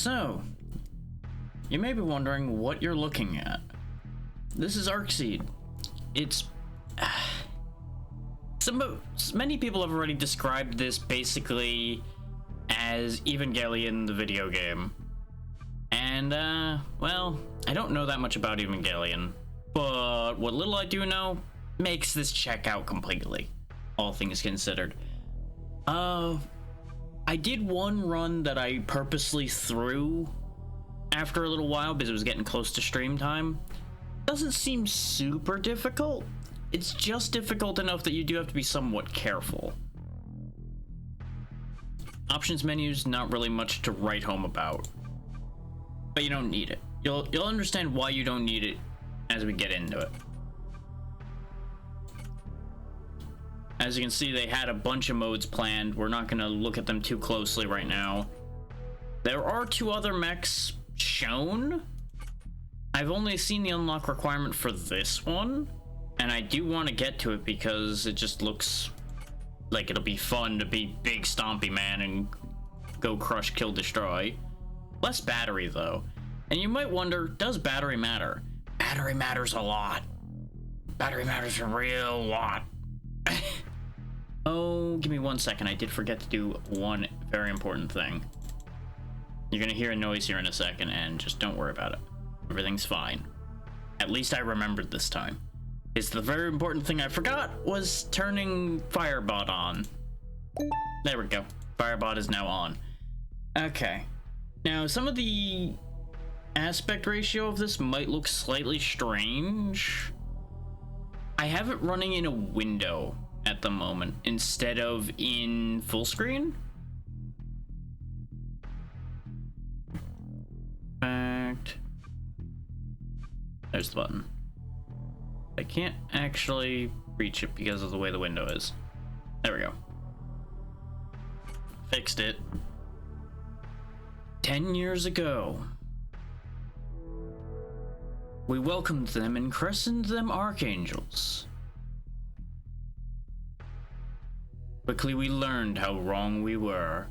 So, you may be wondering what you're looking at. This is Arcseed. It's... many people have already described this basically as Evangelion, the video game. And, well, I don't know that much about Evangelion, but what little I do know makes this check out completely, all things considered. I did one run that I purposely threw after a little while because it was getting close to stream time. Doesn't seem super difficult. It's just difficult enough that you do have to be somewhat careful. Options menu's not really much to write home about, but you don't need it. You'll understand why you don't need it as we get into it. As you can see, they had a bunch of modes planned. We're not going to look at them too closely right now. There are 2 other mechs shown. I've only seen the unlock requirement for this one, and I do want to get to it because it just looks like it'll be fun to be big stompy man and go crush, kill, destroy. Less battery though. And you might wonder, does battery matter? Battery matters a lot. Battery matters a real lot. Oh, give me 1 second. I did forget to do one very important thing. You're gonna hear a noise here in a second, and just don't worry about it. Everything's fine. At least I remembered this time. It's the very important thing I forgot was turning Firebot on. There we go. Firebot is now on. Okay. Now, some of the aspect ratio of this might look slightly strange. I have it running in a window at the moment instead of in full screen. Fact. There's the button. I can't actually reach it because of the way the window is. There we go. Fixed it. 10 years ago, we welcomed them and christened them archangels. Quickly we learned how wrong we were.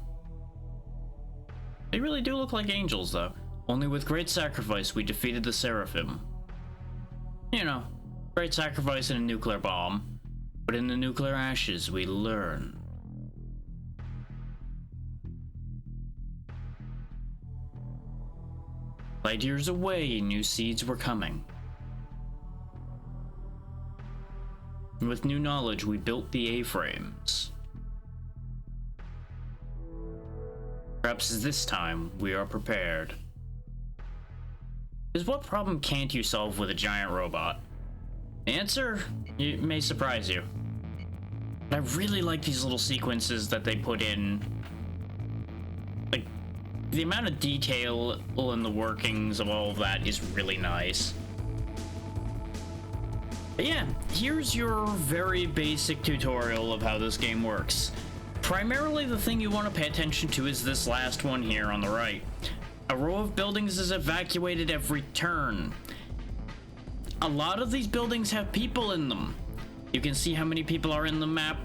They really do look like angels though. Only with great sacrifice we defeated the Seraphim. You know, great sacrifice in a nuclear bomb, but in the nuclear ashes we learn. Light years away, new seeds were coming. And with new knowledge, we built the A-frames. Perhaps this time, we are prepared. Because what problem can't you solve with a giant robot? The answer may surprise you. But I really like these little sequences that they put in. Like, the amount of detail in the workings of all of that is really nice. But yeah, here's your very basic tutorial of how this game works. Primarily, the thing you want to pay attention to is this last one here on the right. A row of buildings is evacuated every turn. A lot of these buildings have people in them. You can see how many people are in the map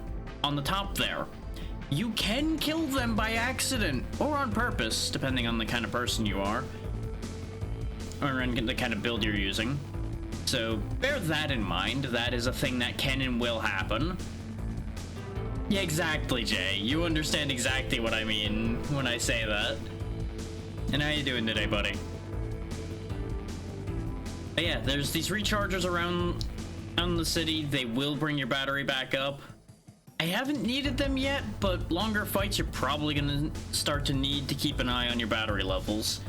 on the top there. You can kill them by accident or on purpose, depending on the kind of person you are, or the kind of build you're using. So bear that in mind. That is a thing that can and will happen. Yeah, exactly, Jay. You understand exactly what I mean when I say that. And how you doing today, buddy? But yeah, there's these rechargers around the city. They will bring your battery back up. I haven't needed them yet, but longer fights you're probably gonna start to need to keep an eye on your battery levels.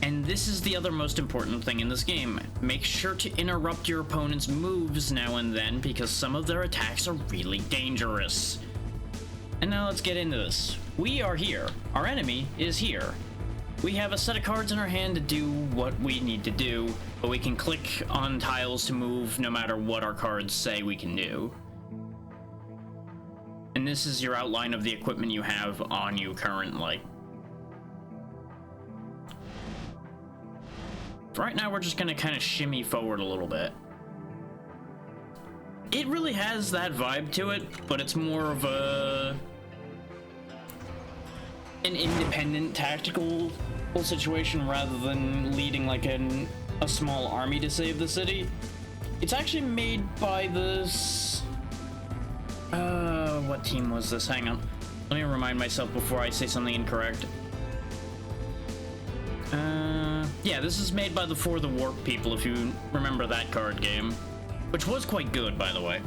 And this is the other most important thing in this game. Make sure to interrupt your opponent's moves now and then because some of their attacks are really dangerous. And now let's get into this. We are here. Our enemy is here. We have a set of cards in our hand to do what we need to do, but we can click on tiles to move no matter what our cards say we can do. And this is your outline of the equipment you have on you currently. Right now we're just gonna kind of shimmy forward a little bit. It really has that vibe to it, but it's more of a... an independent tactical situation rather than leading like a small army to save the city. It's actually made by this... what team was this? Hang on. Let me remind myself before I say something incorrect. Yeah, this is made by the For the Warp people, if you remember that card game. Which was quite good, by the way.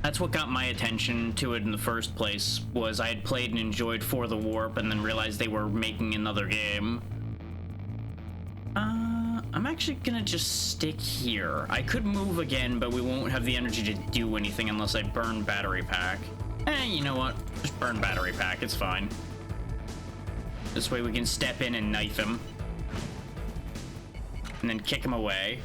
That's what got my attention to it in the first place, was I had played and enjoyed For the Warp and then realized they were making another game. I'm actually gonna just stick here. I could move again, but we won't have the energy to do anything unless I burn battery pack. You know what? Just burn battery pack, it's fine. This way we can step in and knife him. And then kick him away.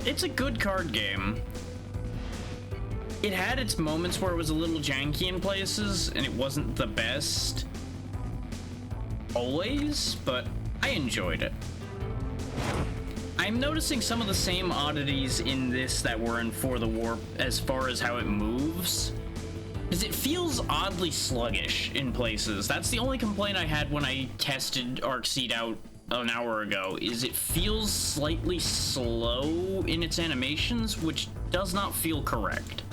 It's a good card game. It had its moments where it was a little janky in places, and it wasn't the best always, but I enjoyed it. I'm noticing some of the same oddities in this that were in For the Warp as far as how it moves, because it feels oddly sluggish in places. That's the only complaint I had when I tested ArcSeed out an hour ago, is it feels slightly slow in its animations, which does not feel correct.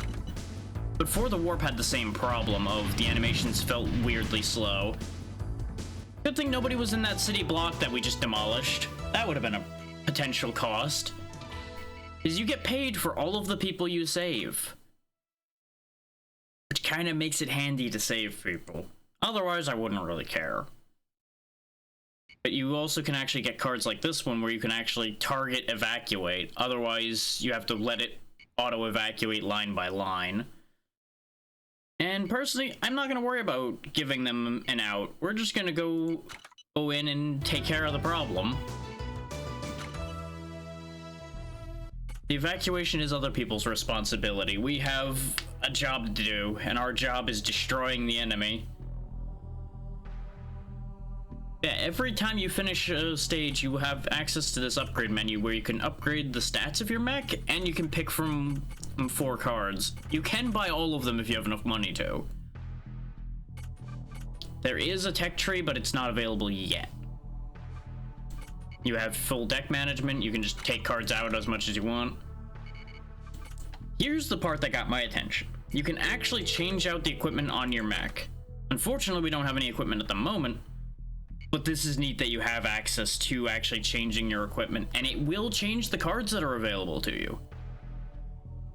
But For the Warp had the same problem of the animations felt weirdly slow. Good thing nobody was in that city block that we just demolished. That would have been a potential cost. Is you get paid for all of the people you save. Which kind of makes it handy to save people. Otherwise, I wouldn't really care. But you also can actually get cards like this one where you can actually target evacuate. Otherwise, you have to let it auto-evacuate line by line. And personally, I'm not going to worry about giving them an out. We're just going to go in and take care of the problem. The evacuation is other people's responsibility. We have a job to do, and our job is destroying the enemy. Yeah, every time you finish a stage, you have access to this upgrade menu where you can upgrade the stats of your mech, and you can pick from 4 cards. You can buy all of them if you have enough money to. There is a tech tree, but it's not available yet. You have full deck management. You can just take cards out as much as you want. Here's the part that got my attention. You can actually change out the equipment on your mech. Unfortunately, we don't have any equipment at the moment, but this is neat that you have access to actually changing your equipment, and it will change the cards that are available to you.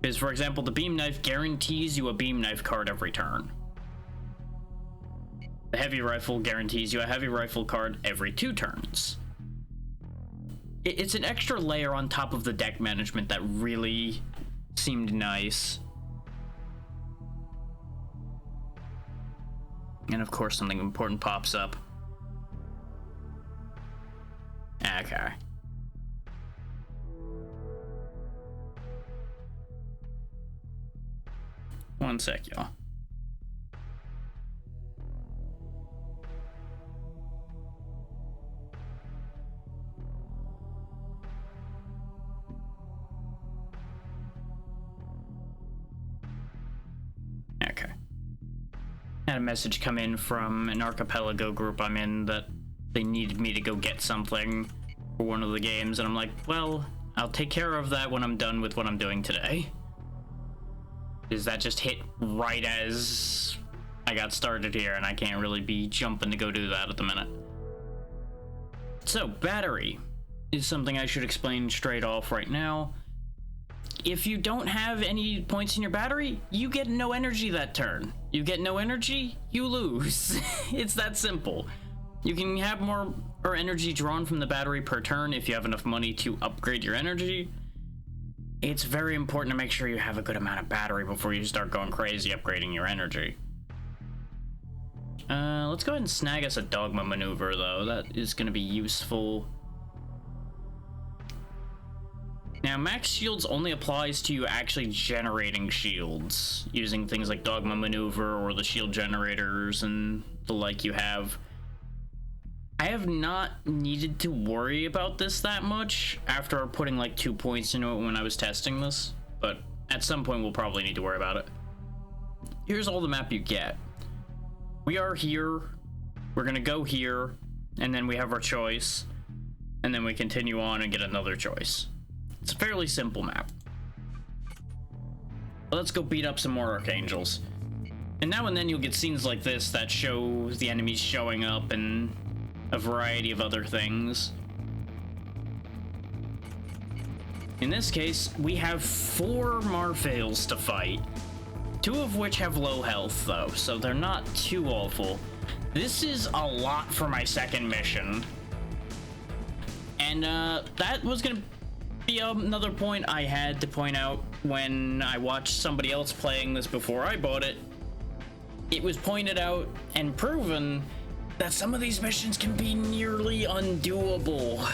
Because, for example, the beam knife guarantees you a beam knife card every turn. The heavy rifle guarantees you a heavy rifle card every 2 turns. It's an extra layer on top of the deck management that really seemed nice. And of course, something important pops up. Okay. One sec, y'all. Okay. Had a message come in from an archipelago group I'm in that they needed me to go get something for one of the games, and I'm like, well, I'll take care of that when I'm done with what I'm doing today. Because that just hit right as I got started here, and I can't really be jumping to go do that at the minute. So, battery is something I should explain straight off right now. If you don't have any points in your battery, you get no energy that turn. You get no energy, you lose. It's that simple. You can have more energy drawn from the battery per turn if you have enough money to upgrade your energy. It's very important to make sure you have a good amount of battery before you start going crazy upgrading your energy. Let's go ahead and snag us a dogma maneuver, though. That is going to be useful. Now, max shields only applies to you actually generating shields, using things like Dogma Maneuver or the shield generators and the like you have. I have not needed to worry about this that much after putting like 2 points into it when I was testing this, but at some point we'll probably need to worry about it. Here's all the map you get. We are here, we're gonna go here, and then we have our choice, and then we continue on and get another choice. It's a fairly simple map. Let's go beat up some more Archangels. And now and then you'll get scenes like this that show the enemies showing up and a variety of other things. In this case, we have 4 Marfails to fight, 2 of which have low health though, so they're not too awful. This is a lot for my second mission. And that was gonna be another point I had to point out when I watched somebody else playing this before I bought it. It was pointed out and proven that some of these missions can be nearly undoable,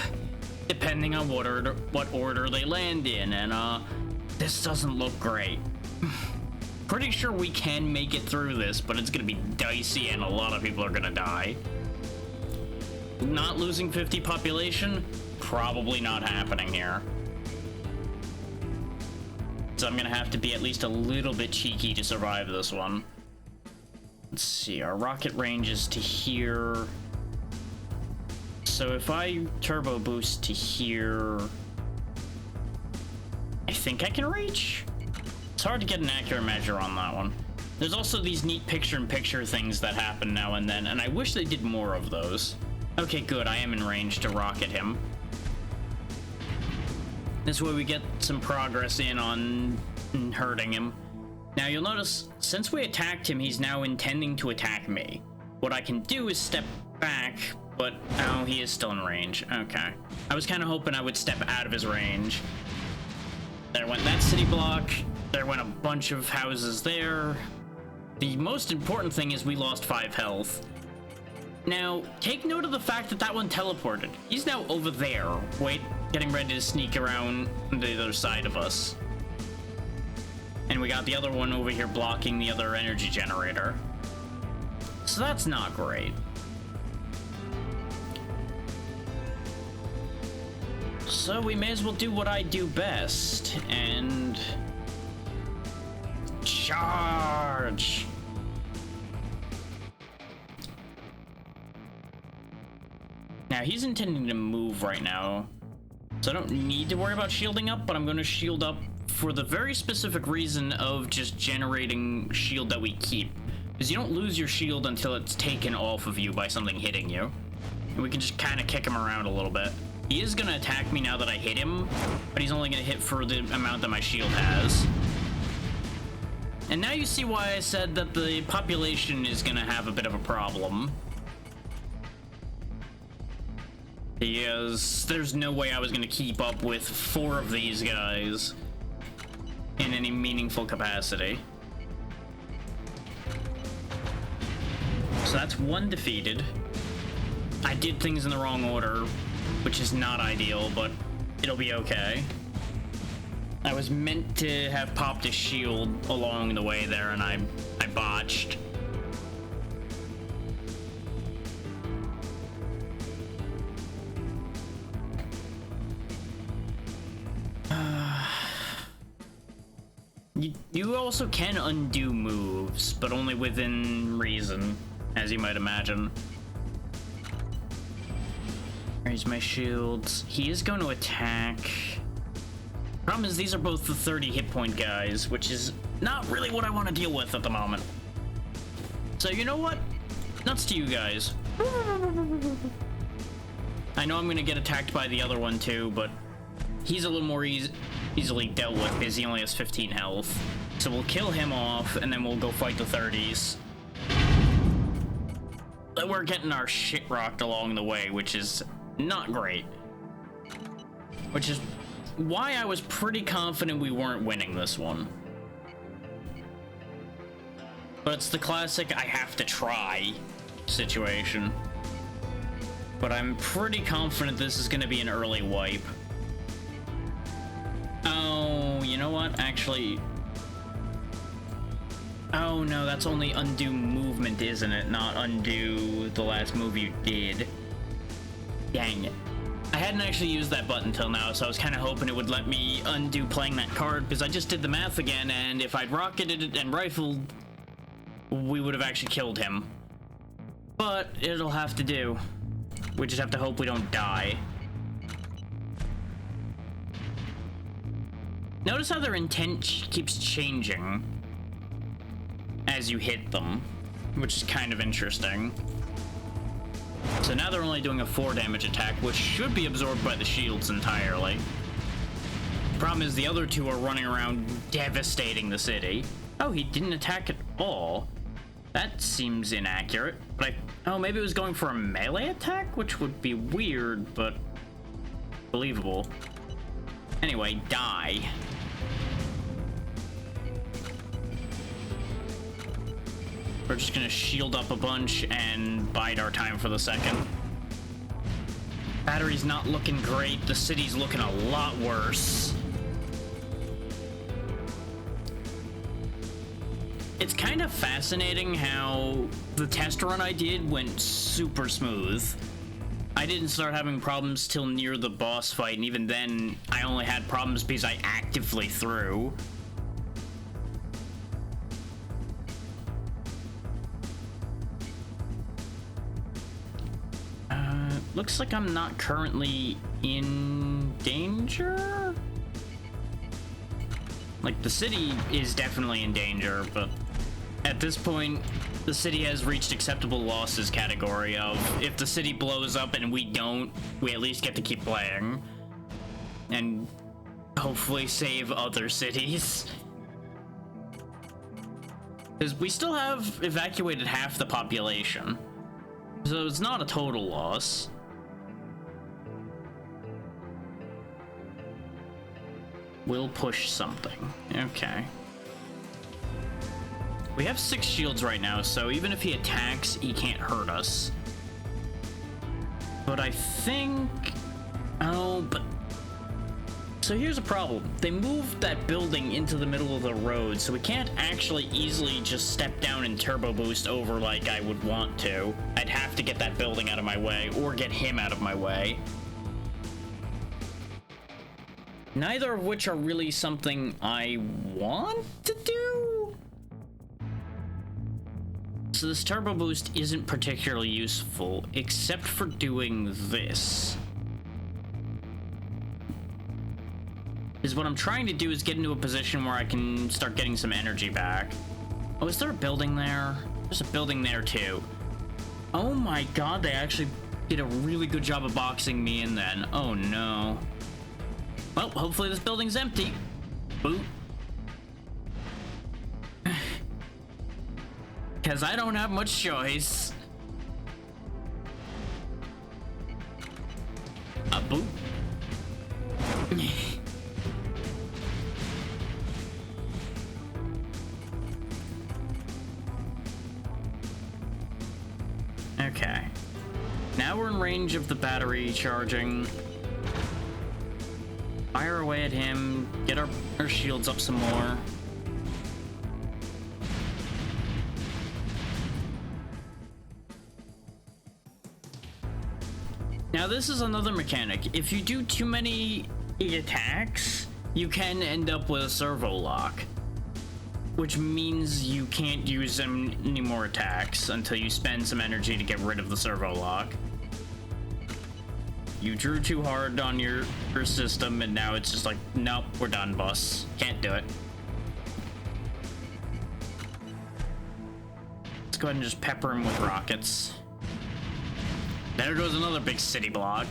depending on what order they land in, and this doesn't look great. Pretty sure we can make it through this, but it's gonna be dicey and a lot of people are gonna die. Not losing 50 population? Probably not happening here. So I'm gonna have to be at least a little bit cheeky to survive this one. Let's see, our rocket range is to here. So if I turbo boost to here, I think I can reach? It's hard to get an accurate measure on that one. There's also these neat picture-in-picture things that happen now and then, and I wish they did more of those. Okay, good, I am in range to rocket him. This way we get some progress in on hurting him. Now you'll notice, since we attacked him, he's now intending to attack me. What I can do is step back, but oh, he is still in range. Okay. I was kind of hoping I would step out of his range. There went that city block. There went a bunch of houses there. The most important thing is we lost 5 health. Now, take note of the fact that that one teleported. He's now over there, getting ready to sneak around the other side of us. And we got the other one over here blocking the other energy generator. So that's not great. So we may as well do what I do best, and charge! Now he's intending to move right now, so I don't need to worry about shielding up, but I'm going to shield up for the very specific reason of just generating shield that we keep. Because you don't lose your shield until it's taken off of you by something hitting you. And we can just kind of kick him around a little bit. He is going to attack me now that I hit him, but he's only going to hit for the amount that my shield has. And now you see why I said that the population is going to have a bit of a problem. Because there's no way I was going to keep up with 4 of these guys in any meaningful capacity. So that's 1 defeated. I did things in the wrong order, which is not ideal, but it'll be okay. I was meant to have popped a shield along the way there, and I botched. You also can undo moves, but only within reason, as you might imagine. There's my shields. He is going to attack. Problem is, these are both the 30 hit point guys, which is not really what I want to deal with at the moment. So you know what? Nuts to you guys. I know I'm going to get attacked by the other one too, but he's a little more easily dealt with because he only has 15 health. So we'll kill him off, and then we'll go fight the 30s. But we're getting our shit rocked along the way, which is not great. Which is why I was pretty confident we weren't winning this one. But it's the classic I have to try situation. But I'm pretty confident this is going to be an early wipe. Oh, you know what? Actually... Oh no, that's only undo movement, isn't it? Not undo the last move you did. Dang it. I hadn't actually used that button till now, so I was kind of hoping it would let me undo playing that card, because I just did the math again, and if I'd rocketed it and rifled, we would have actually killed him. But it'll have to do. We just have to hope we don't die. Notice how their intent keeps changing as you hit them, which is kind of interesting. So now they're only doing a 4 damage attack, which should be absorbed by the shields entirely. Problem is the other two are running around devastating the city. Oh, he didn't attack at all. That seems inaccurate, but oh, maybe it was going for a melee attack, which would be weird, but believable. Anyway, die. We're just gonna shield up a bunch and bide our time for the second. Battery's not looking great. The city's looking a lot worse. It's kind of fascinating how the test run I did went super smooth. I didn't start having problems till near the boss fight, and even then, I only had problems because I actively threw. Looks like I'm not currently in danger? Like, the city is definitely in danger, but at this point, the city has reached acceptable losses category of if the city blows up and we don't, we at least get to keep playing. And hopefully save other cities. Because we still have evacuated half the population. So it's not a total loss. We'll push something. Okay. We have 6 shields right now, so even if he attacks, he can't hurt us. But I think... Oh, but... So here's a problem. They moved that building into the middle of the road, so we can't actually easily just step down and turbo boost over like I would want to. I'd have to get that building out of my way, or get him out of my way. Neither of which are really something I want to do. So this turbo boost isn't particularly useful, except for doing this. Is what I'm trying to do is get into a position where I can start getting some energy back. Oh, is there a building there? There's a building there too. Oh my god, they actually did a really good job of boxing me in then. Oh no. Well, hopefully this building's empty. Boop. Because I don't have much choice. Boop. Okay. Now we're in range of the battery charging. Fire away at him, get our shields up some more. Now this is another mechanic. If you do too many attacks, you can end up with a servo lock, which means you can't use any more attacks until you spend some energy to get rid of the servo lock. You drew too hard on your system, and now it's just like, nope, we're done, boss. Can't do it. Let's go ahead and just pepper him with rockets. There goes another big city block.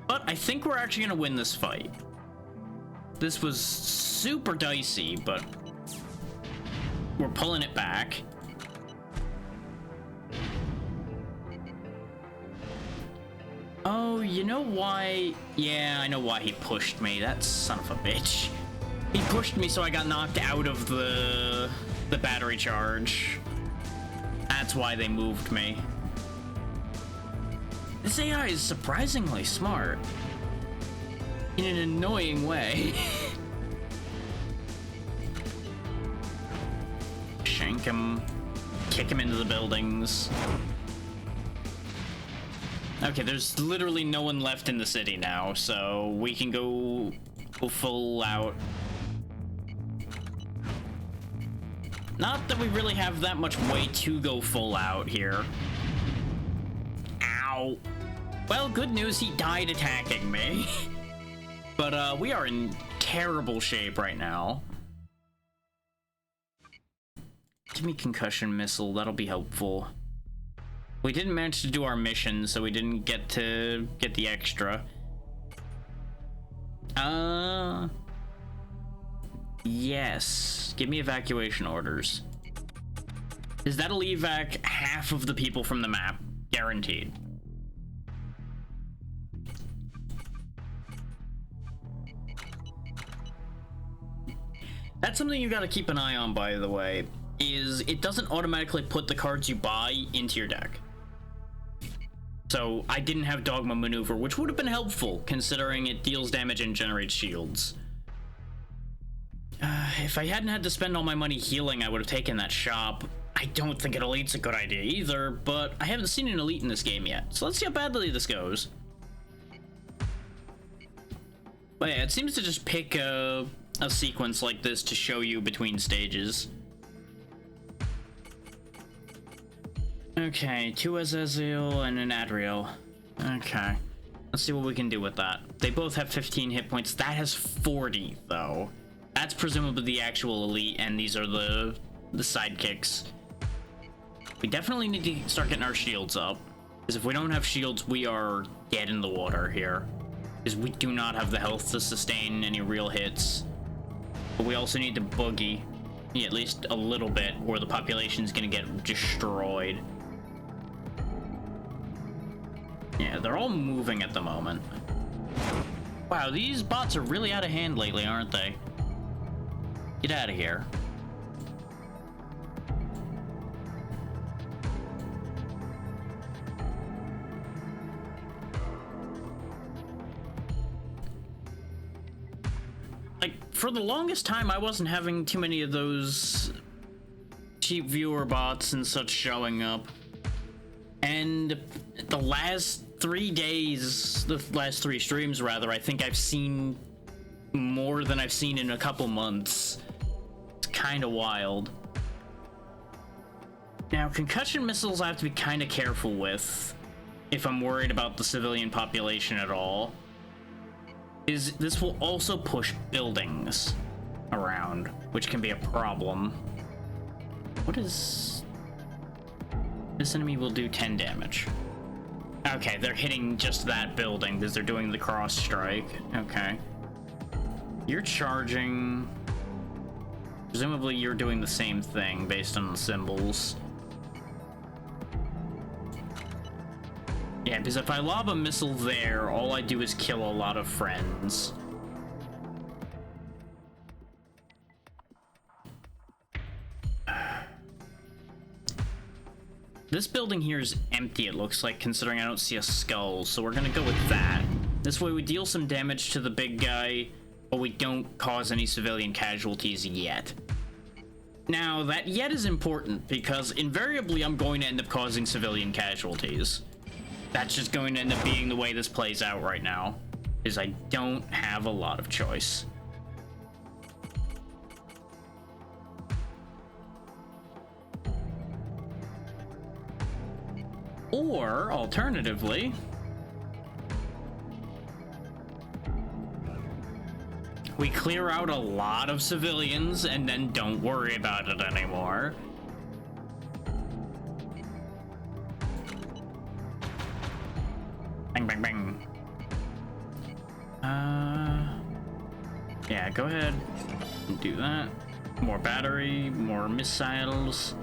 But I think we're actually gonna win this fight. This was super dicey, but we're pulling it back. Oh, you know why? Yeah, I know why he pushed me. That son of a bitch. He pushed me so I got knocked out of the battery charge. That's why they moved me. This AI is surprisingly smart. In an annoying way. him, kick him into the buildings. Okay, there's literally no one left in the city now, so we can go full out. Not that we really have that much way to go full out here. Ow. Well, good news, he died attacking me. But we are in terrible shape right now. Give me concussion missile, that'll be helpful. We didn't manage to do our mission, so we didn't get to get the extra. Yes. Give me evacuation orders. Is that'll evac half of the people from the map, guaranteed. That's something you gotta keep an eye on, by the way, is it doesn't automatically put the cards you buy into your deck. So I didn't have Dogma Maneuver, which would have been helpful, considering it deals damage and generates shields. If I hadn't had to spend all my money healing, I would have taken that shop. I don't think an elite's a good idea either, but I haven't seen an elite in this game yet, so let's see how badly this goes. But yeah, it seems to just pick a sequence like this to show you between stages. Okay, 2 Azazel and an Adriel. Okay, let's see what we can do with that. They both have 15 hit points. That has 40, though. That's presumably the actual elite, and these are the sidekicks. We definitely need to start getting our shields up, because if we don't have shields, we are dead in the water here. Because we do not have the health to sustain any real hits. But we also need to boogie, at least a little bit, or the population's gonna get destroyed. Yeah, they're all moving at the moment. Wow, these bots are really out of hand lately, aren't they? Get out of here. Like, for the longest time, I wasn't having too many of those cheap viewer bots and such showing up. And the last 3 days, the last 3 streams rather, I think I've seen more than I've seen in a couple months. It's kind of wild. Now, concussion missiles I have to be kind of careful with if I'm worried about the civilian population at all. This will also push buildings around, which can be a problem. What is... This enemy will do 10 damage. Okay, they're hitting just that building because they're doing the cross strike. Okay. You're charging... Presumably you're doing the same thing based on the symbols. Yeah, because if I lob a missile there, all I do is kill a lot of friends. This building here is empty, it looks like, considering I don't see a skull, so we're gonna go with that. This way we deal some damage to the big guy, but we don't cause any civilian casualties yet. Now, that yet is important, because invariably I'm going to end up causing civilian casualties. That's just going to end up being the way this plays out right now, is I don't have a lot of choice. Or, alternatively, we clear out a lot of civilians and then don't worry about it anymore. Bang, bang, bang. Yeah, go ahead and do that. More battery, more missiles.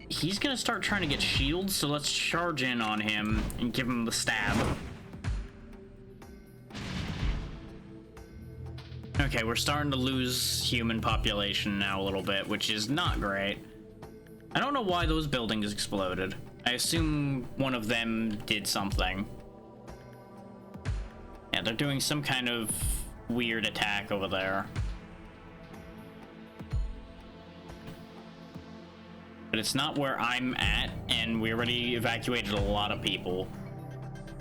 He's gonna start trying to get shields, so let's charge in on him and give him the stab. Okay, we're starting to lose human population now a little bit, which is not great. I don't know why those buildings exploded. I assume one of them did something. Yeah, they're doing some kind of weird attack over there. but it's not where I'm at, and we already evacuated a lot of people.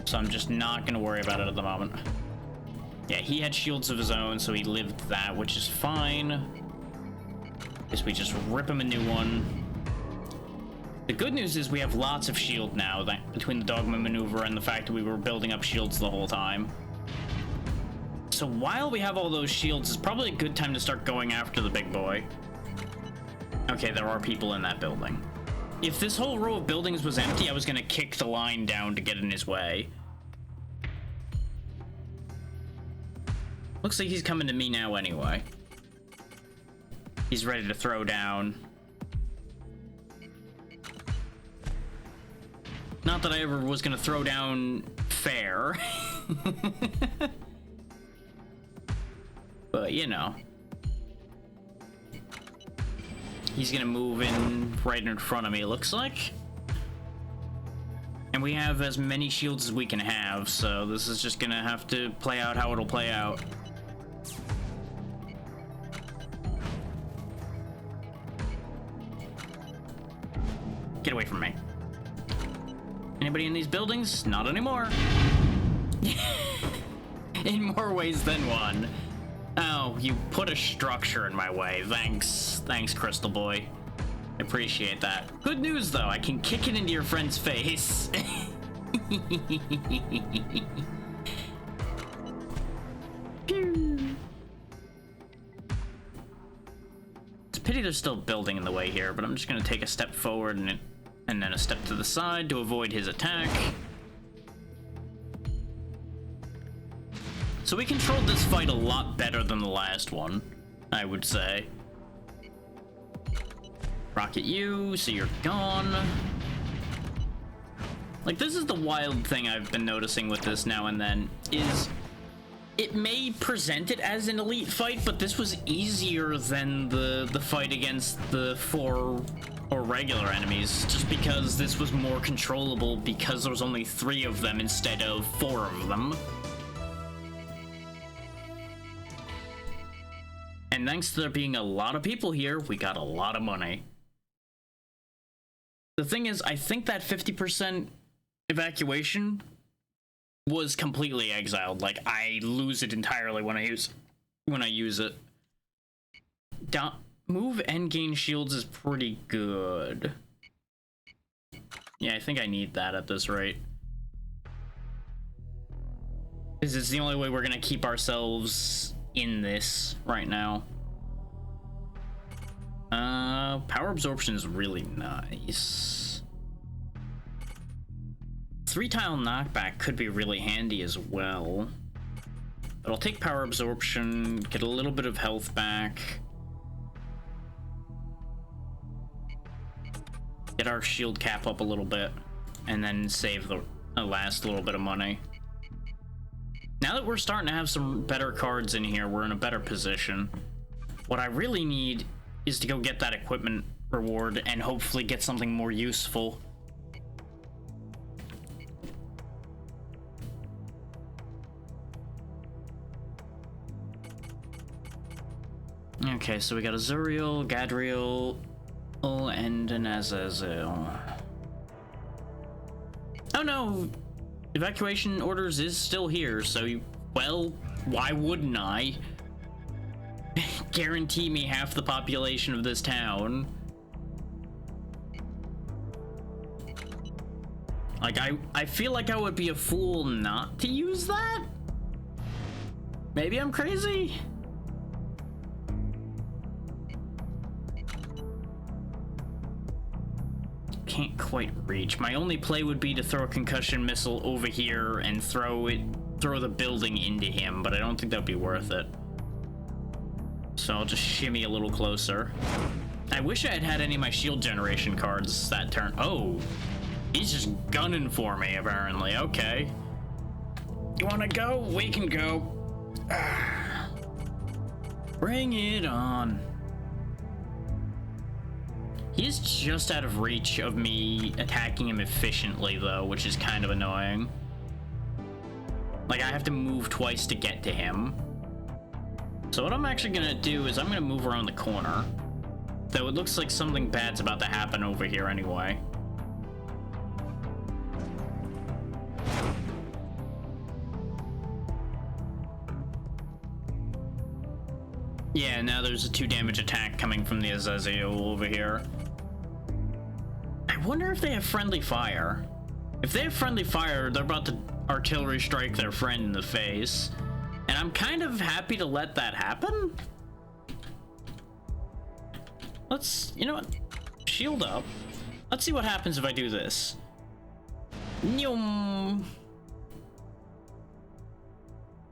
So I'm just not gonna worry about it at the moment. Yeah, he had shields of his own, so he lived that, which is fine. Guess we just rip him a new one. The good news is we have lots of shield now, between the Dogma maneuver and the fact that we were building up shields the whole time. So while we have all those shields, it's probably a good time to start going after the big boy. Okay, there are people in that building. If this whole row of buildings was empty, I was gonna kick the line down to get in his way. Looks like he's coming to me now anyway. He's ready to throw down. Not that I ever was gonna throw down fair. But, you know. He's gonna move in right in front of me, it looks like. And we have as many shields as we can have, so this is just gonna have to play out how it'll play out. Get away from me. Anybody in these buildings? Not anymore. In more ways than one. Oh, you put a structure in my way. Thanks. Thanks, Crystal Boy. I appreciate that. Good news, though. I can kick it into your friend's face. It's a pity there's still building in the way here, but I'm just going to take a step forward and then a step to the side to avoid his attack. So we controlled this fight a lot better than the last one, I would say. Rocket you, so you're gone. Like, this is the wild thing I've been noticing with this now and then, is it may present it as an elite fight, but this was easier than the fight against the 4 or regular enemies, just because this was more controllable because there was only 3 of them instead of 4 of them. And thanks to there being a lot of people here, we got a lot of money. The thing is, I think that 50% evacuation was completely exiled. Like, I lose it entirely when I use it. Move and gain shields is pretty good. Yeah, I think I need that at this rate. Because it's the only way we're gonna keep ourselves in this right now. Power absorption is really nice. 3-tile knockback could be really handy as well. But I'll take power absorption, get a little bit of health back. Get our shield cap up a little bit, and then save the last little bit of money. Now that we're starting to have some better cards in here, we're in a better position. What I really need is to go get that equipment reward and hopefully get something more useful. Okay, so we got Azuriel, Gadriel, and an Azazel. Oh no! Evacuation orders is still here, so well, why wouldn't I? Guarantee me half the population of this town. Like, I feel like I would be a fool not to use that? Maybe I'm crazy? Can't quite reach. My only play would be to throw a concussion missile over here and throw the building into him, but I don't think that would be worth it. So I'll just shimmy a little closer. I wish I had had any of my shield generation cards that turn. Oh, he's just gunning for me, apparently. Okay. You wanna go? We can go. Bring it on. He's just out of reach of me attacking him efficiently, though, which is kind of annoying. Like, I have to move twice to get to him. So what I'm actually gonna do is I'm gonna move around the corner. Though it looks like something bad's about to happen over here anyway. Yeah, now there's a 2 damage attack coming from the Azazel over here. I wonder if they have friendly fire. If they have friendly fire, they're about to artillery strike their friend in the face. And I'm kind of happy to let that happen. Let's, you know what? Shield up. Let's see what happens if I do this. Nyum.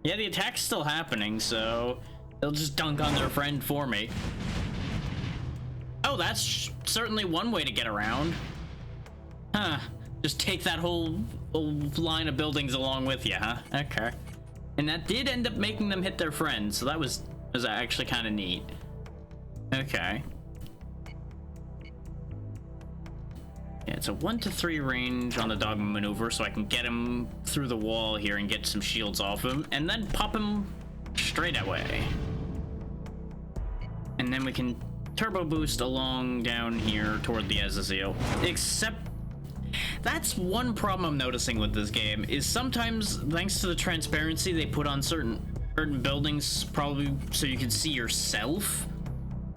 Yeah, the attack's still happening, so they'll just dunk on their friend for me. Oh, that's certainly one way to get around. Huh. Just take that whole line of buildings along with you, huh? Okay. And that did end up making them hit their friend, so that was actually kind of neat. Okay. Yeah, it's a 1 to 3 range on the dogma maneuver, so I can get him through the wall here and get some shields off him, and then pop him straight away. And then we can turbo boost along down here toward the Azazel. Except, that's one problem I'm noticing with this game, is sometimes, thanks to the transparency they put on certain buildings, probably so you can see yourself,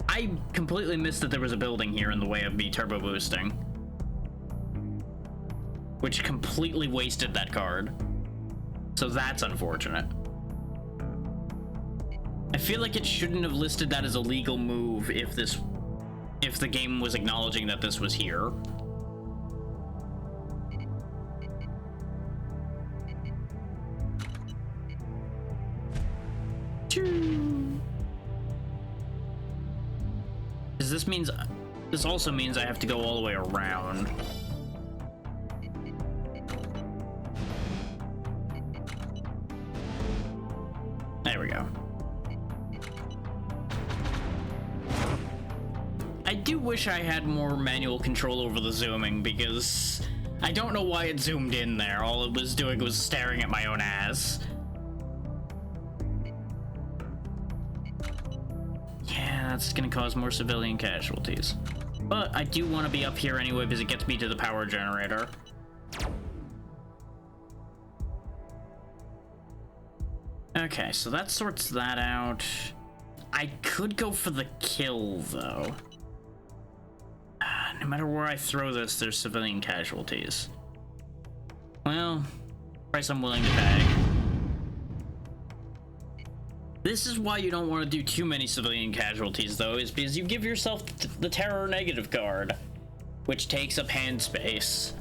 I completely missed that there was a building here in the way of me turbo boosting. Which completely wasted that card. So that's unfortunate. I feel like it shouldn't have listed that as a legal move if the game was acknowledging that this was here. Because this also means I have to go all the way around. There we go. I do wish I had more manual control over the zooming, because I don't know why it zoomed in there. All it was doing was staring at my own ass. Yeah, that's gonna cause more civilian casualties. But I do want to be up here anyway because it gets me to the power generator. Okay, so that sorts that out. I could go for the kill, though. No matter where I throw this, there's civilian casualties. Well, price I'm willing to pay. This is why you don't want to do too many civilian casualties, though, is because you give yourself the terror negative card, which takes up hand space.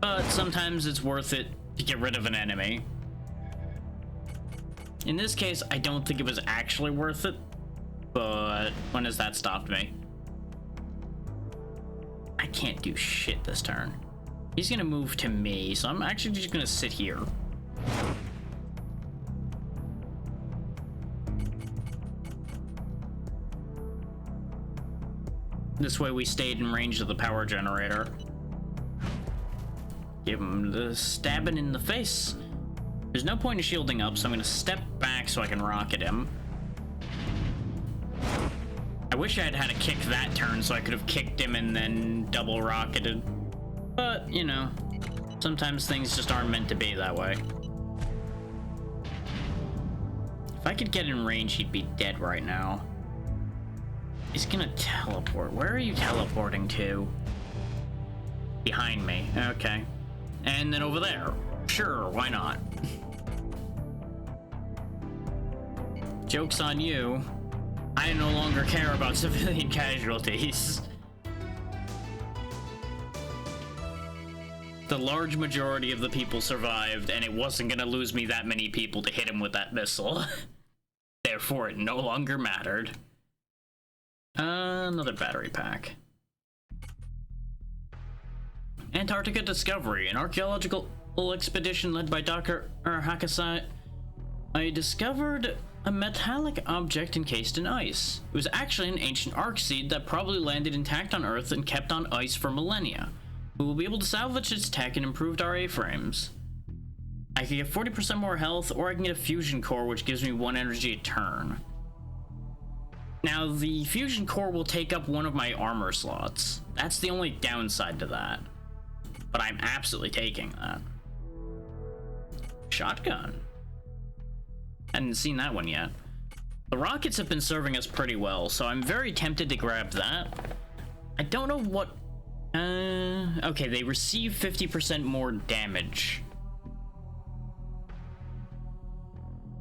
But sometimes it's worth it to get rid of an enemy. In this case, I don't think it was actually worth it, but when has that stopped me? I can't do shit this turn. He's gonna move to me, so I'm actually just gonna sit here. This way we stayed in range of the power generator. Give him the stabbing in the face. There's no point in shielding up, so I'm gonna step back so I can rocket him. I wish I had had a kick that turn so I could have kicked him and then double rocketed. But, you know, sometimes things just aren't meant to be that way. If I could get in range, he'd be dead right now. He's gonna teleport. Where are you teleporting to? Behind me. Okay. And then over there. Sure, why not? Joke's on you. I no longer care about civilian casualties. The large majority of the people survived, and it wasn't gonna lose me that many people to hit him with that missile. Therefore, it no longer mattered. Another battery pack. Antarctica Discovery, an archaeological expedition led by Dr. Hakasai. I discovered a metallic object encased in ice. It was actually an ancient arc seed that probably landed intact on Earth and kept on ice for millennia. We will be able to salvage its tech and improved our A-frames. I can get 40% more health, or I can get a fusion core, which gives me 1 energy a turn. Now, the fusion core will take up one of my armor slots. That's the only downside to that. But I'm absolutely taking that. Shotgun. Hadn't seen that one yet. The rockets have been serving us pretty well, so I'm very tempted to grab that. I don't know what... okay, they receive 50% more damage.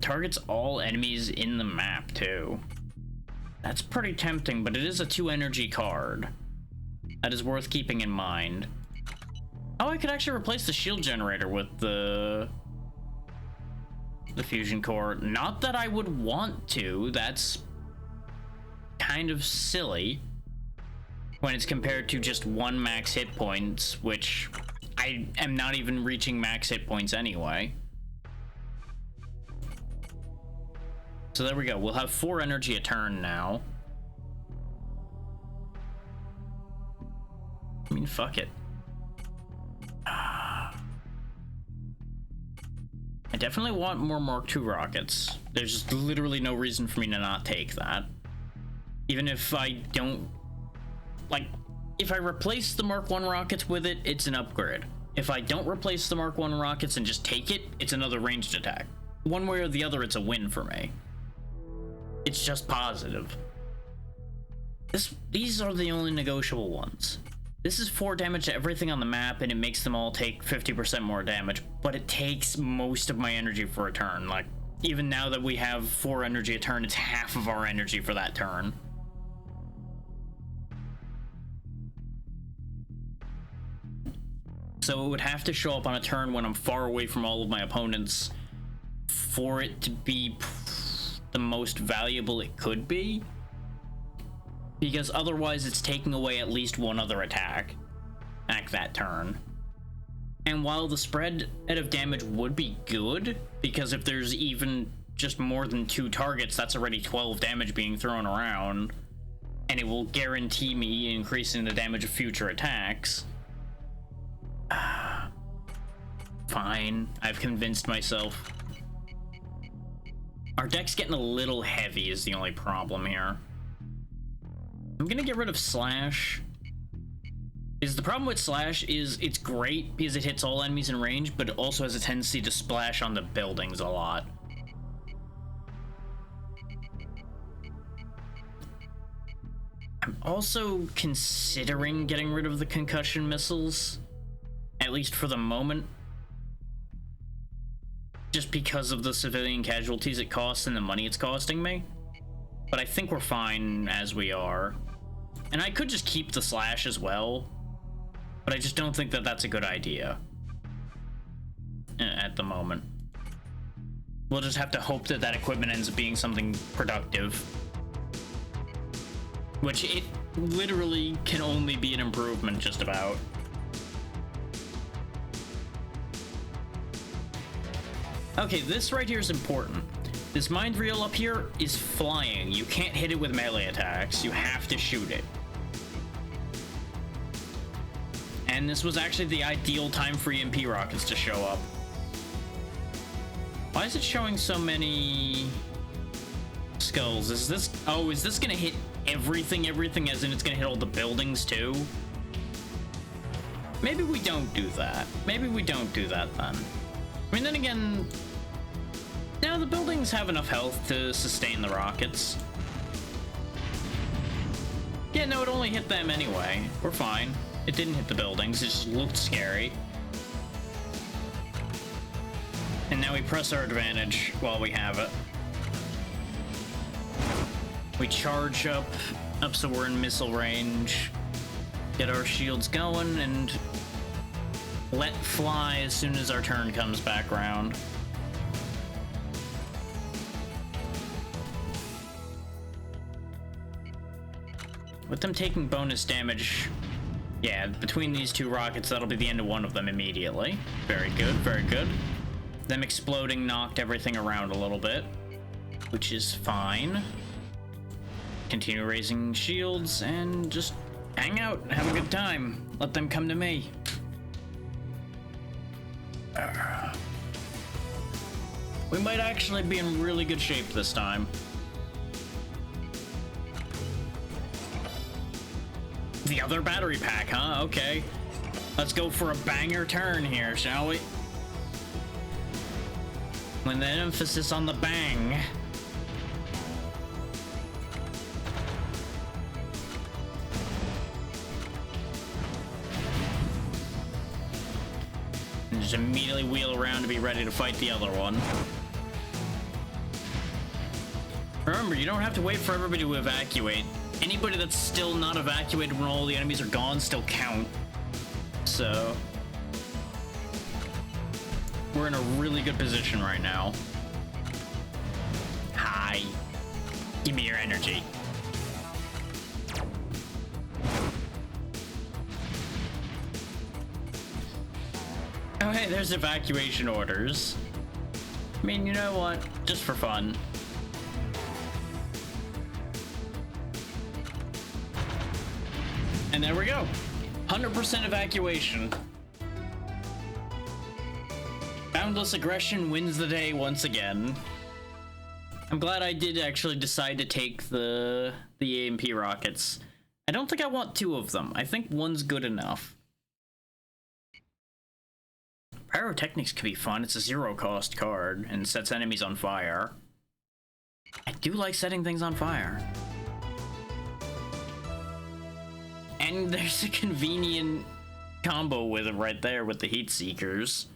Targets all enemies in the map, too. That's pretty tempting, but it is a 2 energy card. That is worth keeping in mind. Oh, I could actually replace the shield generator with the fusion core. Not that I would want to. That's kind of silly when it's compared to just 1 max hit points, which I am not even reaching max hit points anyway. So there we go. We'll have 4 energy a turn now. I mean, fuck it. I definitely want more Mark II rockets. There's just literally no reason for me to not take that. Even if I don't... Like, if I replace the Mark I rockets with it, it's an upgrade. If I don't replace the Mark I rockets and just take it, it's another ranged attack. One way or the other, it's a win for me. It's just positive. These are the only negotiable ones. This is 4 damage to everything on the map, and it makes them all take 50% more damage, but it takes most of my energy for a turn. Like, even now that we have 4 energy a turn, it's half of our energy for that turn. So it would have to show up on a turn when I'm far away from all of my opponents for it to be the most valuable it could be, because otherwise it's taking away at least 1 other attack at that turn. And while the spread of damage would be good, because if there's even just more than 2 targets, that's already 12 damage being thrown around, and it will guarantee me increasing the damage of future attacks. Fine, I've convinced myself. Our deck's getting a little heavy is the only problem here. I'm gonna get rid of Slash. The problem with Slash is it's great because it hits all enemies in range, but it also has a tendency to splash on the buildings a lot. I'm also considering getting rid of the concussion missiles, at least for the moment. Just because of the civilian casualties it costs and the money it's costing me. But I think we're fine as we are. And I could just keep the Slash as well, but I just don't think that that's a good idea at the moment. We'll just have to hope that that equipment ends up being something productive. Which it literally can only be an improvement, just about. Okay, this right here is important. This mind reel up here is flying. You can't hit it with melee attacks. You have to shoot it. And this was actually the ideal time for EMP rockets to show up. Why is it showing so many skulls? Is this... Oh, is this gonna hit everything as in it's gonna hit all the buildings too? Maybe we don't do that. Maybe we don't do that then. I mean, then again... Now the buildings have enough health to sustain the rockets. Yeah, no, it only hit them anyway. We're fine. It didn't hit the buildings, it just looked scary. And now we press our advantage while we have it. We charge up so we're in missile range. Get our shields going and let fly as soon as our turn comes back around. With them taking bonus damage, yeah, between these 2 rockets, that'll be the end of one of them immediately. Very good, very good. Them exploding knocked everything around a little bit, which is fine. Continue raising shields and just hang out and have a good time. Let them come to me. We might actually be in really good shape this time. The other battery pack, huh? Okay. Let's go for a banger turn here, shall we? With an emphasis on the bang. And just immediately wheel around to be ready to fight the other one. Remember, you don't have to wait for everybody to evacuate. Anybody that's still not evacuated when all the enemies are gone still count. So we're in a really good position right now. Hi. Give me your energy. Oh, hey, there's evacuation orders. I mean, you know what? Just for fun. And there we go. 100% evacuation. Boundless aggression wins the day once again. I'm glad I did actually decide to take the AMP rockets. I don't think I want 2 of them. I think one's good enough. Pyrotechnics could be fun. It's a 0-cost card and sets enemies on fire. I do like setting things on fire. And there's a convenient combo with it right there with the heat seekers.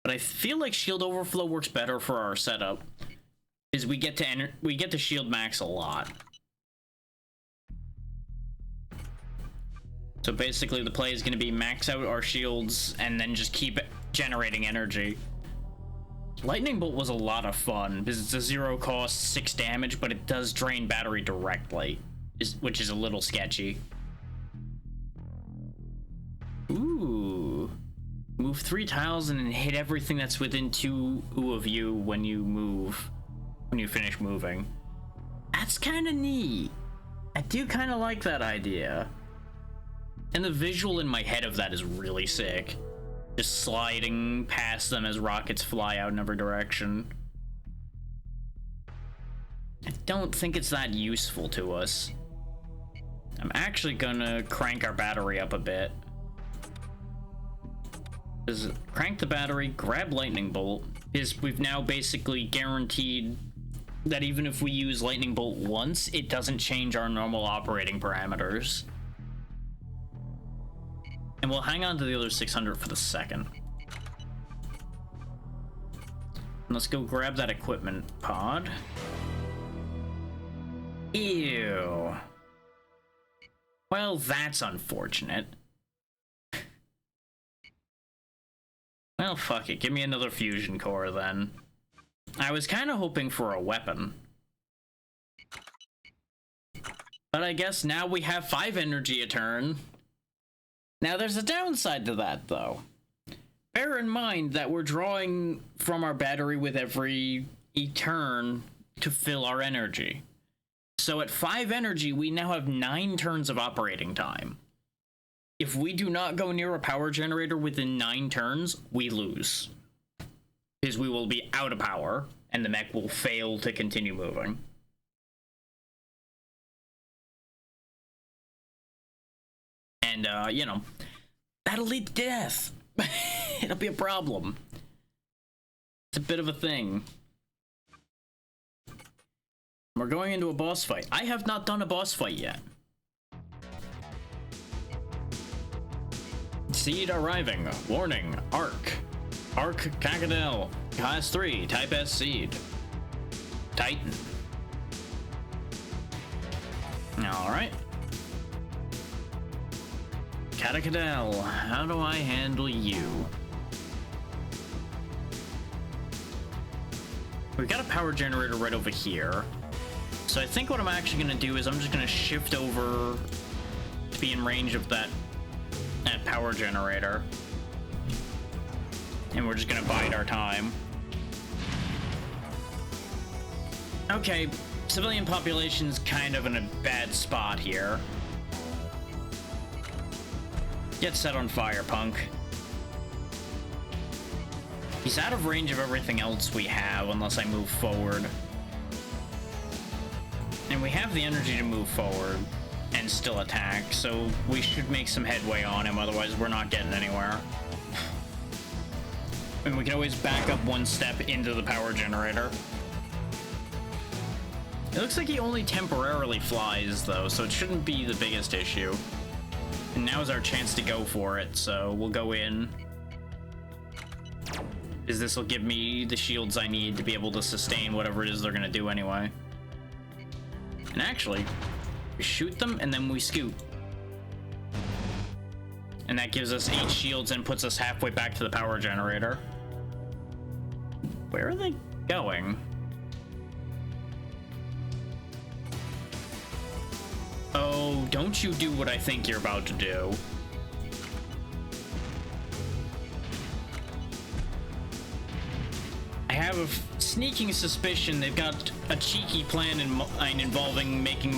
But I feel like shield overflow works better for our setup, is we get to shield max a lot. So basically the play is going to be max out our shields and then just keep generating energy. Lightning Bolt was a lot of fun because it's a 0-cost 6 damage, but it does drain battery directly, which is a little sketchy. Ooh. Move 3 tiles and hit everything that's within 2 of you when you move. When you finish moving. That's kind of neat. I do kind of like that idea. And the visual in my head of that is really sick. Just sliding past them as rockets fly out in every direction. I don't think it's that useful to us. I'm actually gonna crank our battery up a bit. Just crank the battery, grab Lightning Bolt, because we've now basically guaranteed that even if we use Lightning Bolt once, it doesn't change our normal operating parameters. And we'll hang on to the other 600 for the second. And let's go grab that equipment pod. Ew. Well, that's unfortunate. Well, fuck it. Give me another fusion core, then. I was kind of hoping for a weapon. But I guess now we have 5 energy a turn. Now, there's a downside to that, though. Bear in mind that we're drawing from our battery with every turn to fill our energy. So at 5 energy, we now have 9 turns of operating time. If we do not go near a power generator within 9 turns, we lose. Because we will be out of power, and the mech will fail to continue moving. And, you know, that'll lead to death. It'll be a problem. It's a bit of a thing. We're going into a boss fight. I have not done a boss fight yet. Seed arriving. Warning. Arc. Arc Cacadel. Class 3. Type S seed. Titan. Alright. Catacadel, how do I handle you? We've got a power generator right over here. So I think what I'm actually going to do is I'm just going to shift over to be in range of that power generator. And we're just going to bide our time. Okay, civilian population's kind of in a bad spot here. Get set on fire, punk. He's out of range of everything else we have unless I move forward. And we have the energy to move forward. and still attack, so we should make some headway on him, otherwise we're not getting anywhere. And we can always back up one step into the power generator. It looks like he only temporarily flies, though, so it shouldn't be the biggest issue. And now's our chance to go for it, so we'll go in. Because this will give me the shields I need to be able to sustain whatever it is they're going to do anyway. And actually, we shoot them and then we scoot. And that gives us 8 shields and puts us halfway back to the power generator. Where are they going? Oh, don't you do what I think you're about to do. I have a sneaking suspicion they've got a cheeky plan in mind involving making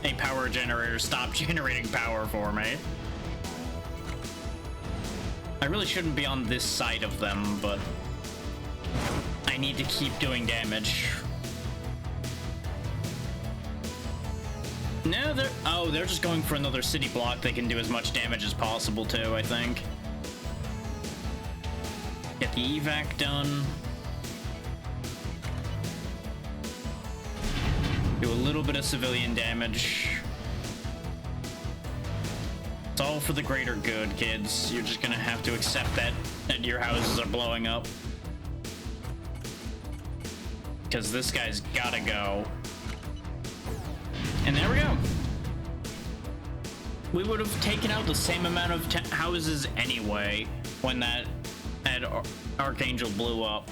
a power generator stop generating power for me. I really shouldn't be on this side of them, but I need to keep doing damage. No, they're just going for another city block they can do as much damage as possible to, I think. Get the evac done. Do a little bit of civilian damage. It's all for the greater good, kids. You're just gonna have to accept that your houses are blowing up. Because this guy's gotta go. And there we go. We would have taken out the same amount of houses anyway when that Archangel blew up.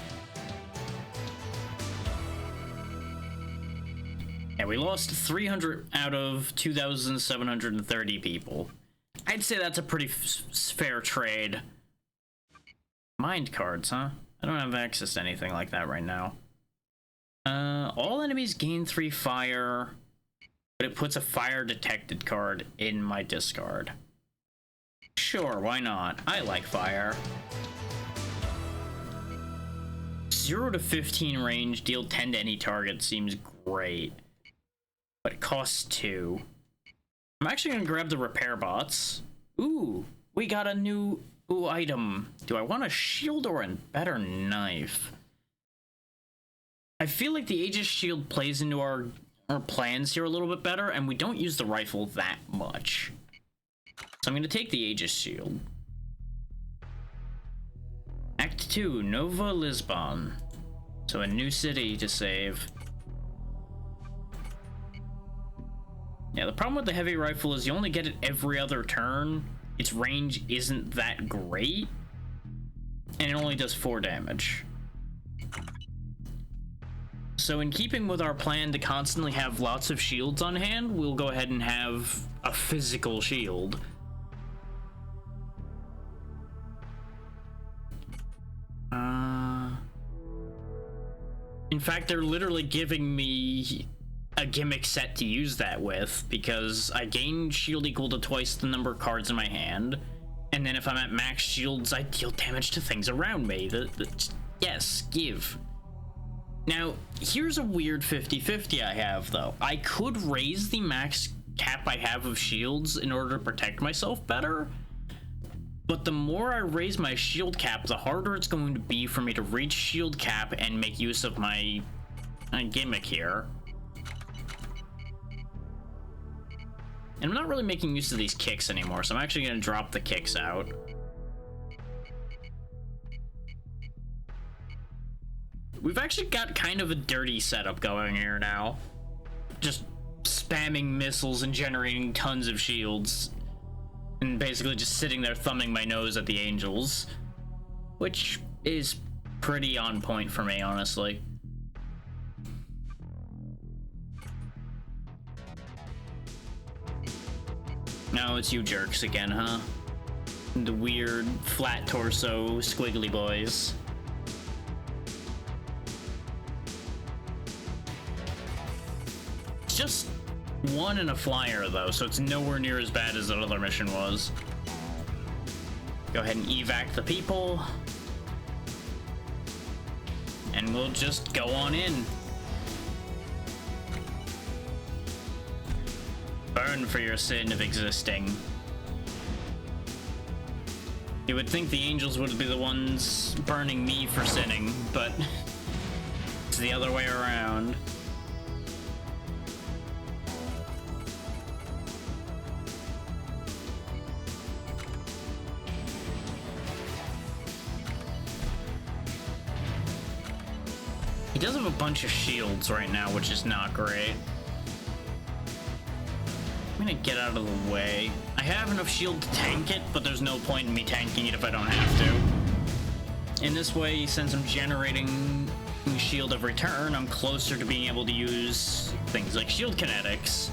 Yeah, we lost 300 out of 2,730 people. I'd say that's a pretty fair trade. Mind cards, huh? I don't have access to anything like that right now. All enemies gain 3 fire, but it puts a fire detected card in my discard. Sure, why not? I like fire. 0 to 15 range, deal 10 to any target seems great. But it costs 2. I'm actually gonna grab the repair bots. Ooh, we got a new item. Do I want a shield or a better knife? I feel like the Aegis shield plays into our plans here a little bit better, and we don't use the rifle that much. So I'm gonna take the Aegis shield. Act 2, Nova Lisbon. So a new city to save. Yeah, the problem with the heavy rifle is you only get it every other turn. Its range isn't that great, and it only does 4 damage. So in keeping with our plan to constantly have lots of shields on hand, we'll go ahead and have a physical shield. In fact, they're literally giving me a gimmick set to use that with, because I gain shield equal to twice the number of cards in my hand, and then if I'm at max shields, I deal damage to things around me. Yes, give. Now, here's a weird 50-50 I have, though. I could raise the max cap I have of shields in order to protect myself better, but the more I raise my shield cap, the harder it's going to be for me to reach shield cap and make use of my gimmick here. And I'm not really making use of these kicks anymore, so I'm actually going to drop the kicks out. We've actually got kind of a dirty setup going here now. Just spamming missiles and generating tons of shields. And basically just sitting there thumbing my nose at the angels. Which is pretty on point for me, honestly. No, it's you jerks again, huh? The weird, flat torso, squiggly boys. It's just 1 and a flyer, though, so it's nowhere near as bad as that other mission was. Go ahead and evac the people. And we'll just go on in. Burn for your sin of existing. You would think the angels would be the ones burning me for sinning, but it's the other way around. He does have a bunch of shields right now, which is not great. I'm gonna get out of the way. I have enough shield to tank it, but there's no point in me tanking it if I don't have to. In this way, since I'm generating shield every turn, I'm closer to being able to use things like shield kinetics.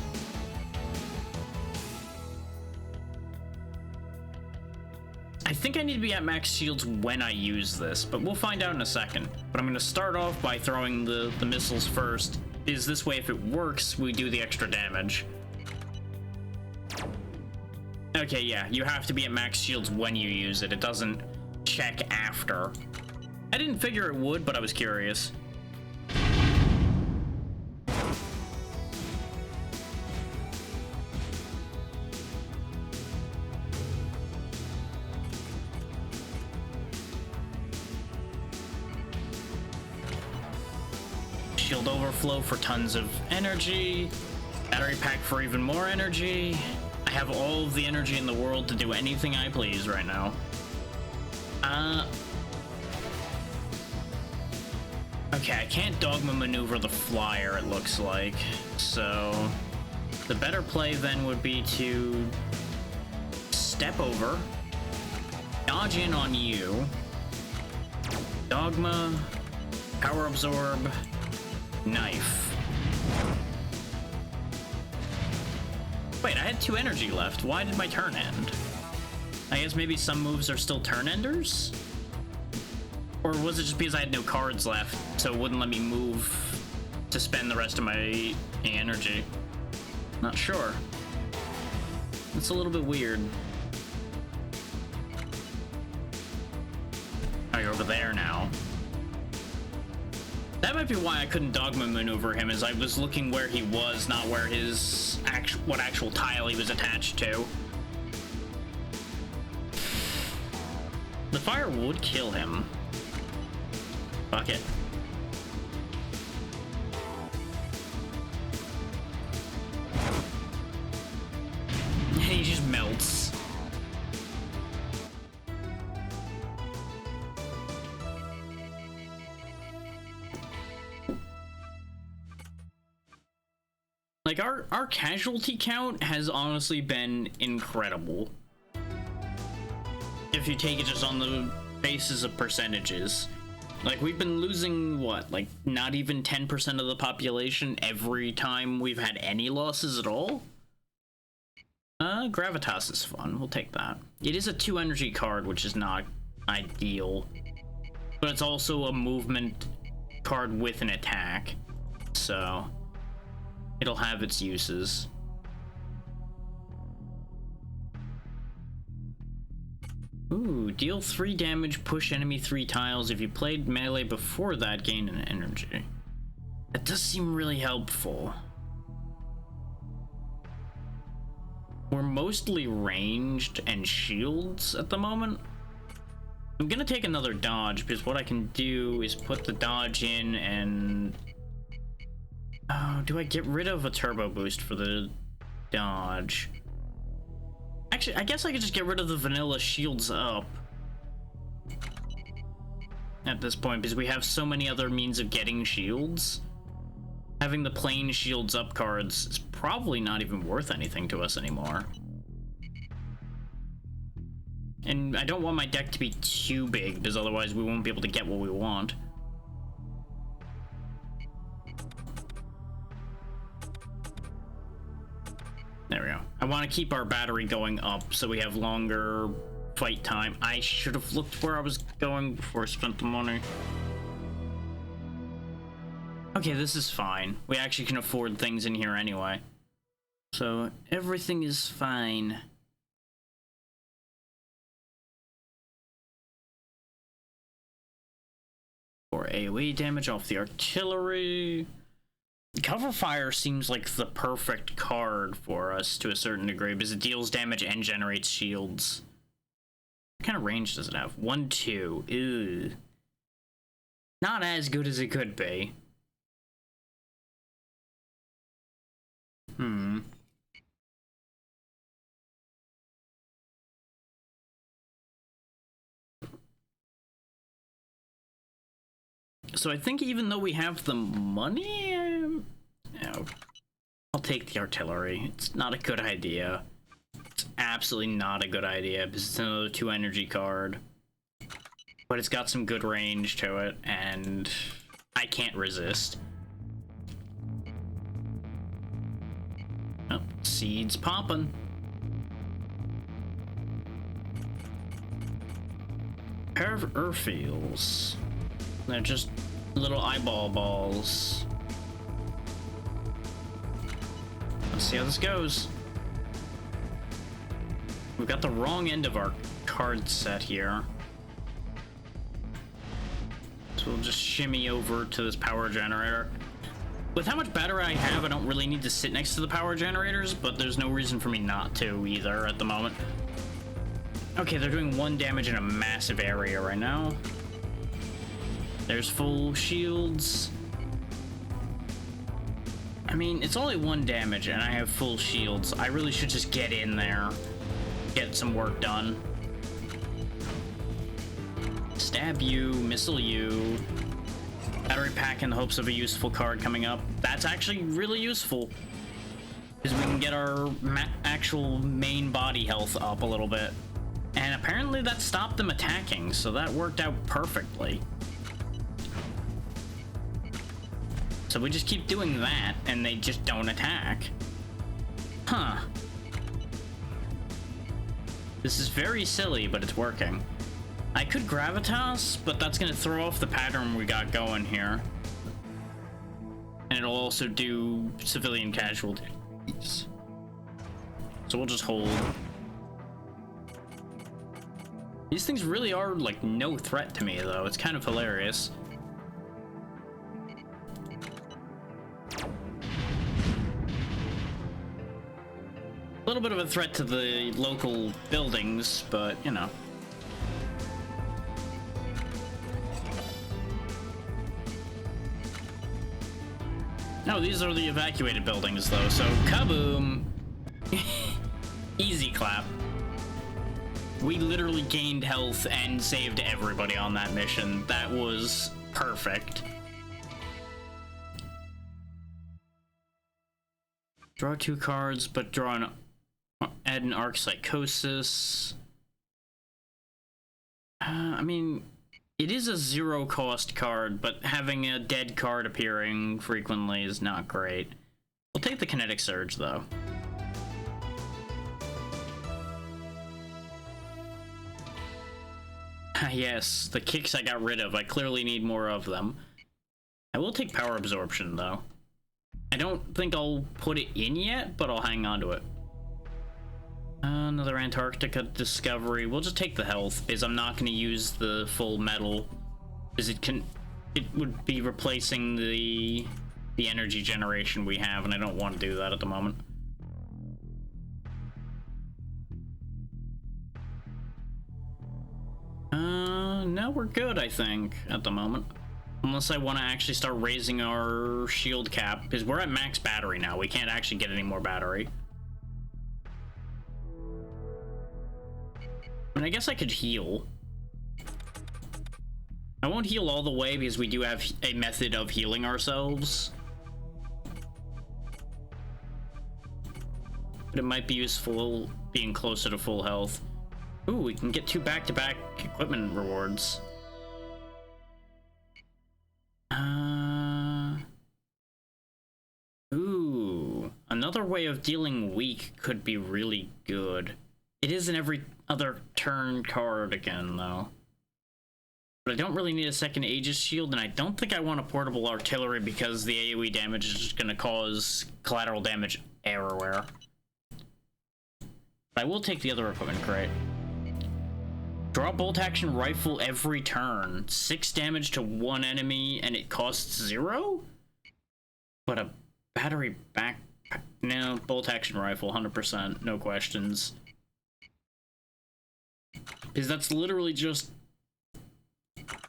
I think I need to be at max shields when I use this, but we'll find out in a second. But I'm gonna start off by throwing the missiles first, is this way if it works, we do the extra damage. Okay, yeah, you have to be at max shields when you use it. It doesn't check after. I didn't figure it would, but I was curious. Shield overflow for tons of energy. Battery pack for even more energy. I have all of the energy in the world to do anything I please right now. Okay, I can't dogma maneuver the flyer, it looks like. So, the better play then would be to step over, dodge in on you, dogma, power absorb, knife. Wait, I had 2 energy left. Why did my turn end? I guess maybe some moves are still turn enders? Or was it just because I had no cards left, so it wouldn't let me move to spend the rest of my energy? Not sure. It's a little bit weird. Oh, you're over there now. That might be why I couldn't dogma maneuver him, as I was looking where he was, not where his what actual tile he was attached to. The fire would kill him. Fuck it. He just melts. Like, our casualty count has honestly been incredible. If you take it just on the basis of percentages. Like, we've been losing, what, like, not even 10% of the population every time we've had any losses at all? Gravitas is fun. We'll take that. It is a 2 energy card, which is not ideal. But it's also a movement card with an attack. So it'll have its uses. Ooh, deal 3 damage, push enemy 3 tiles. If you played melee before that, gain an energy. That does seem really helpful. We're mostly ranged and shields at the moment. I'm gonna take another dodge, because what I can do is put the dodge in and... Oh, do I get rid of a turbo boost for the dodge? Actually, I guess I could just get rid of the vanilla shields up at this point, because we have so many other means of getting shields. Having the plain shields up cards is probably not even worth anything to us anymore. And I don't want my deck to be too big, because otherwise we won't be able to get what we want. There we go. I want to keep our battery going up so we have longer fight time. I should have looked where I was going before I spent the money. Okay, this is fine. We actually can afford things in here anyway. So everything is fine. For AoE damage off the artillery. Cover Fire seems like the perfect card for us to a certain degree because it deals damage and generates shields. What kind of range does it have? 1, 2. Ew. Not as good as it could be. So I think even though we have the money, I'll take the artillery. It's not a good idea. It's absolutely not a good idea because it's another 2 energy card. But it's got some good range to it, and I can't resist. Oh, seeds popping. Pair of Urfiels. They're just little eyeball balls. Let's see how this goes. We've got the wrong end of our card set here. So we'll just shimmy over to this power generator. With how much battery I have, I don't really need to sit next to the power generators, but there's no reason for me not to either at the moment. Okay, they're doing 1 damage in a massive area right now. There's full shields. I mean, it's only 1 damage and I have full shields. I really should just get in there, get some work done. Stab you, missile you. Battery pack in the hopes of a useful card coming up. That's actually really useful, because we can get our actual main body health up a little bit. And apparently that stopped them attacking, so that worked out perfectly. So we just keep doing that, and they just don't attack. Huh. This is very silly, but it's working. I could Gravitas, but that's gonna throw off the pattern we got going here. And it'll also do civilian casualties. So we'll just hold. These things really are, like, no threat to me, though. It's kind of hilarious. A little bit of a threat to the local buildings, but, you know. No, these are the evacuated buildings, though, so kaboom! Easy clap. We literally gained health and saved everybody on that mission. That was perfect. Draw 2 cards, but add an Arc Psychosis. I mean, it is a 0-cost card, but having a dead card appearing frequently is not great. We'll take the Kinetic Surge, though. Yes, the kicks I got rid of. I clearly need more of them. I will take Power Absorption, though. I don't think I'll put it in yet, but I'll hang on to it. Another Antarctica Discovery. We'll just take the health, because I'm not going to use the full metal, because it would be replacing the energy generation we have, and I don't want to do that at the moment. No, we're good, I think, at the moment. Unless I want to actually start raising our shield cap, because we're at max battery now. We can't actually get any more battery. And I guess I could heal. I won't heal all the way because we do have a method of healing ourselves. But it might be useful being closer to full health. Ooh, we can get 2 back-to-back equipment rewards. Ooh, another way of dealing weak could be really good. It is an every other turn card again, though. But I don't really need a second Aegis shield, and I don't think I want a portable artillery because the AoE damage is just going to cause collateral damage everywhere. But I will take the other equipment crate. Draw bolt action rifle every turn. 6 damage to 1 enemy, and it costs 0? But a Battery back... No, bolt action rifle, 100%, no questions. Because that's literally just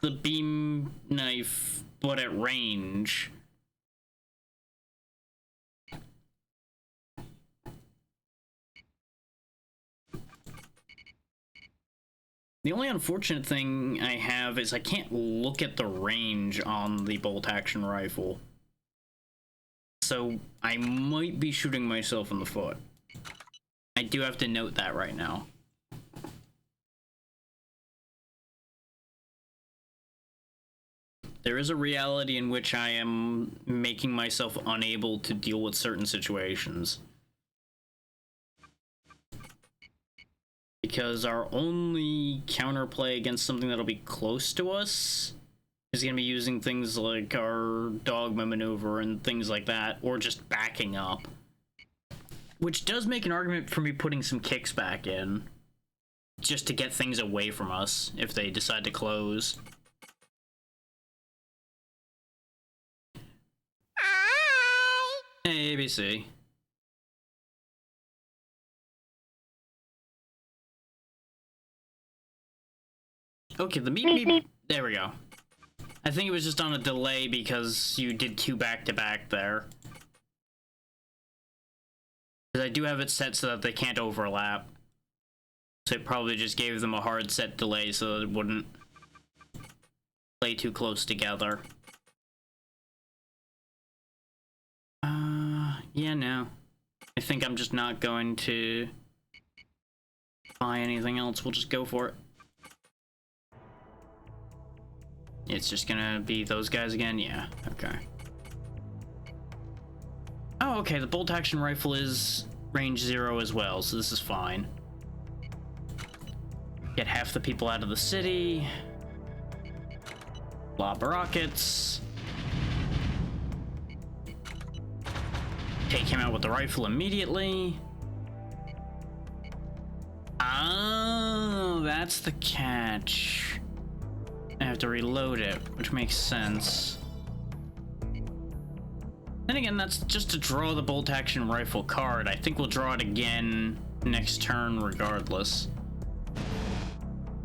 the beam knife, but at range. The only unfortunate thing I have is I can't look at the range on the bolt-action rifle. So I might be shooting myself in the foot. I do have to note that right now. There is a reality in which I am making myself unable to deal with certain situations. Because our only counterplay against something that'll be close to us is going to be using things like our dogma maneuver and things like that, or just backing up. Which does make an argument for me putting some kicks back in, just to get things away from us if they decide to close. Hey, ABC. Okay, the meep. There we go. I think it was just on a delay because you did two back-to-back there. Because I do have it set so that they can't overlap. So it probably just gave them a hard set delay so that it wouldn't play too close together. Yeah, no. I think I'm just not going to buy anything else. We'll just go for it. It's just gonna be those guys again? Yeah, okay. Oh, okay, the bolt-action rifle is range 0 as well, so this is fine. Get half the people out of the city. Lob rockets. Take him out with the rifle immediately. Oh, that's the catch. I have to reload it, which makes sense. Then again, that's just to draw the bolt-action rifle card. I think we'll draw it again next turn regardless.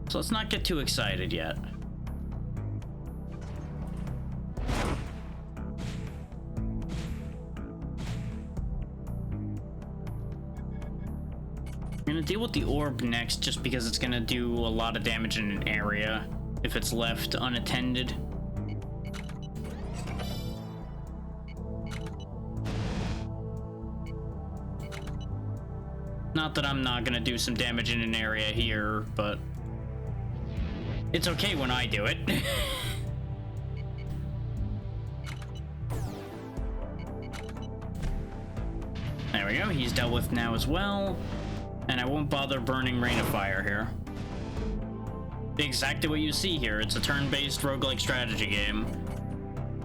So let's not get too excited yet. I'm gonna deal with the orb next just because it's gonna do a lot of damage in an area if it's left unattended. Not that I'm not gonna do some damage in an area here, but it's okay when I do it. There we go, he's dealt with now as well. And I won't bother burning Rain of Fire here. Exactly what you see here. It's a turn-based roguelike strategy game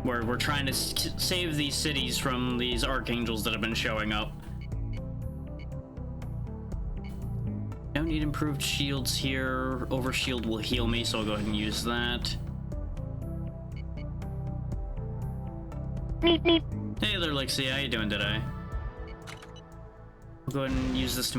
where we're trying to save these cities from these archangels that have been showing up. Don't need improved shields here. Overshield will heal me, so I'll go ahead and use that. Hey there, Lixie. How you doing today? I'll go ahead and use this to move